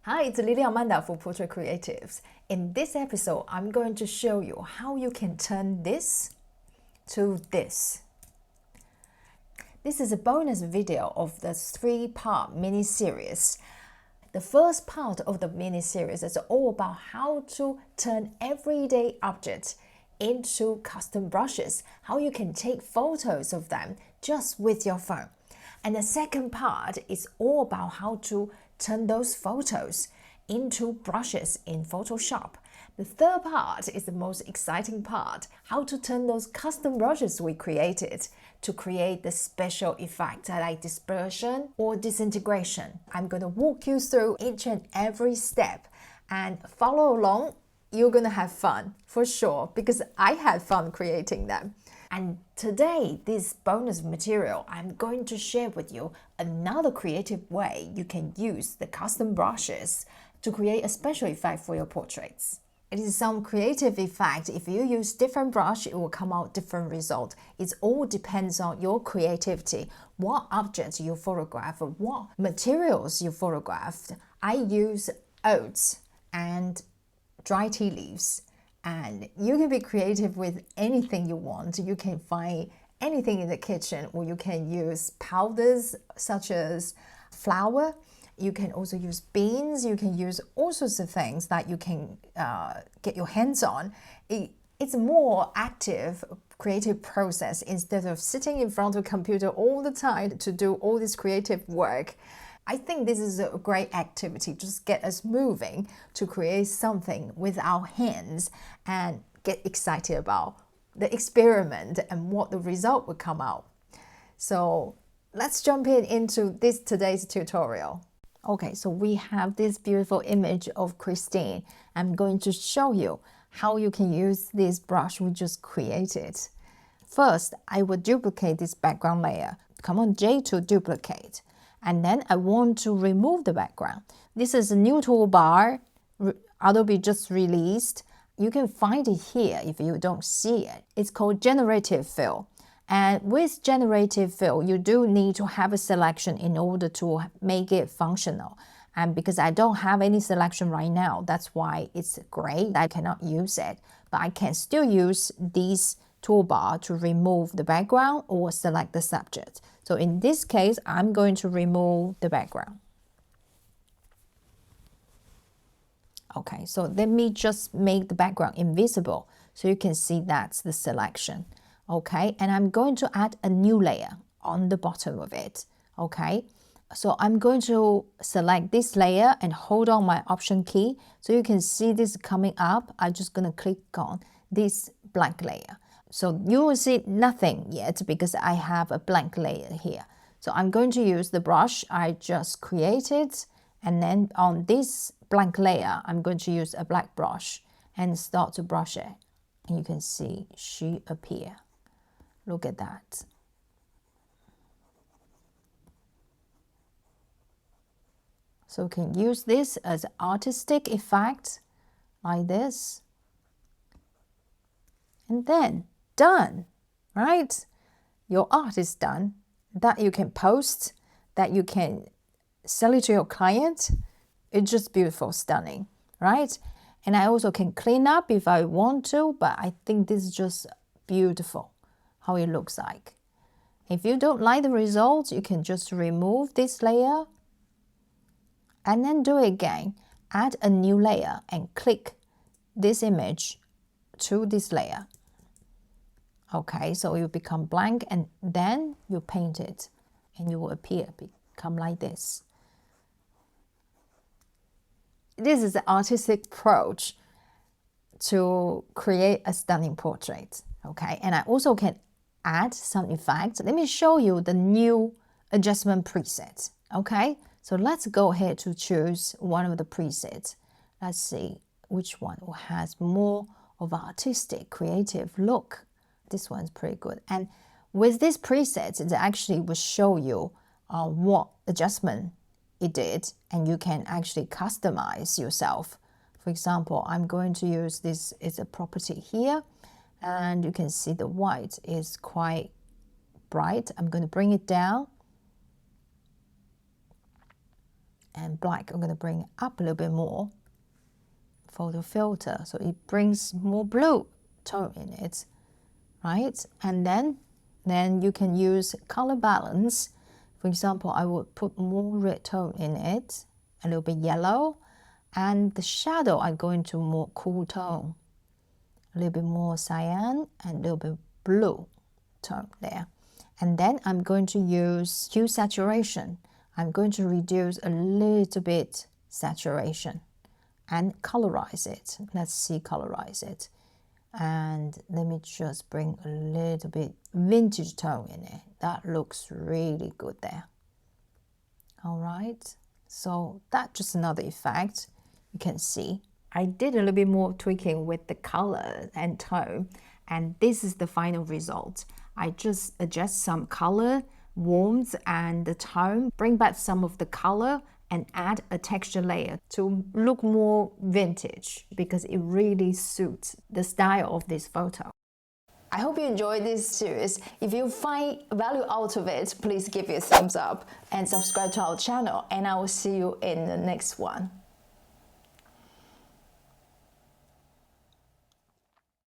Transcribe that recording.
Hi, it's Lily Amanda for Portrait Creatives. In this episode, I'm going to show you how you can turn this to this. This is a bonus video of the 3-part mini-series. The first part of the mini-series is all about how to turn everyday objects into custom brushes, how you can take photos of them just with your phone. And the second part is all about how to turn those photos into brushes in Photoshop. The third part is the most exciting part, how to turn those custom brushes we created to create the special effect like dispersion or disintegration. I'm going to walk you through each and every step and follow along. You're going to have fun for sure because I had fun creating them. And today, this bonus material, I'm going to share with you another creative way you can use the custom brushes to create a special effect for your portraits. It is some creative effect. If you use different brush, it will come out different result. It all depends on your creativity, what objects you photograph, what materials you photographed. I use oats and dry tea leaves. And you can be creative with anything you want. You can find anything in the kitchen, or you can use powders such as flour. You can also use beans. You can use all sorts of things that you can get your hands on. It's a more active, creative process instead of sitting in front of a computer all the time to do all this creative work. I think this is a great activity. Just get us moving to create something with our hands and get excited about the experiment and what the result will come out. So let's jump into today's tutorial. Okay, so we have this beautiful image of Christine. I'm going to show you how you can use this brush we just created. First, I will duplicate this background layer. Command J to duplicate. And then I want to remove the background. This is a new toolbar Adobe just released. You can find it here if you don't see it. It's called Generative Fill. And with Generative Fill, you do need to have a selection in order to make it functional. And because I don't have any selection right now, that's why it's gray. I cannot use it. But I can still use this toolbar to remove the background or select the subject. So in this case, I'm going to remove the background. Okay, so let me just make the background invisible so you can see that's the selection. Okay, and I'm going to add a new layer on the bottom of it. Okay, so I'm going to select this layer and hold on my Option key so you can see this coming up. I'm just going to click on this blank layer. So you will see nothing yet because I have a blank layer here. So I'm going to use the brush I just created, and then on this blank layer, I'm going to use a black brush and start to brush it. And you can see she appear. Look at that. So you can use this as an artistic effect like this. And then done, right? Your art is done. That you can post, that you can sell it to your client. It's just beautiful, stunning, right? And I also can clean up if I want to, but I think this is just beautiful, how it looks like. If you don't like the results, you can just remove this layer and then do it again. Add a new layer and click this image to this layer. Okay, so it will become blank, and then you paint it and you will become like this. This is an artistic approach to create a stunning portrait. Okay, and I also can add some effects. Let me show you the new adjustment preset. Okay, so let's go ahead to choose one of the presets. Let's see which one has more of an artistic, creative look. This one's pretty good. And with this preset, it actually will show you what adjustment it did, and you can actually customize yourself. For example, I'm going to use this as a property here, and you can see the white is quite bright. I'm going to bring it down and black, I'm going to bring up a little bit more. Photo filter, so it brings more blue tone in it, right? And then you can use color balance. For example, I would put more red tone in it, a little bit yellow, and the shadow I go into more cool tone, a little bit more cyan and a little bit blue tone there. And then I'm going to use hue saturation. I'm going to reduce a little bit saturation and colorize it. Let's see, colorize it. And let me just bring a little bit vintage tone in it. That looks really good there. All right, so that's just another effect. You can see I did a little bit more tweaking with the color and tone, and this is the final result. I just adjust some color, warmth, and the tone, bring back some of the color, and add a texture layer to look more vintage because it really suits the style of this photo. I hope you enjoyed this series. If you find value out of it, please give it a thumbs up and subscribe to our channel, and I will see you in the next one.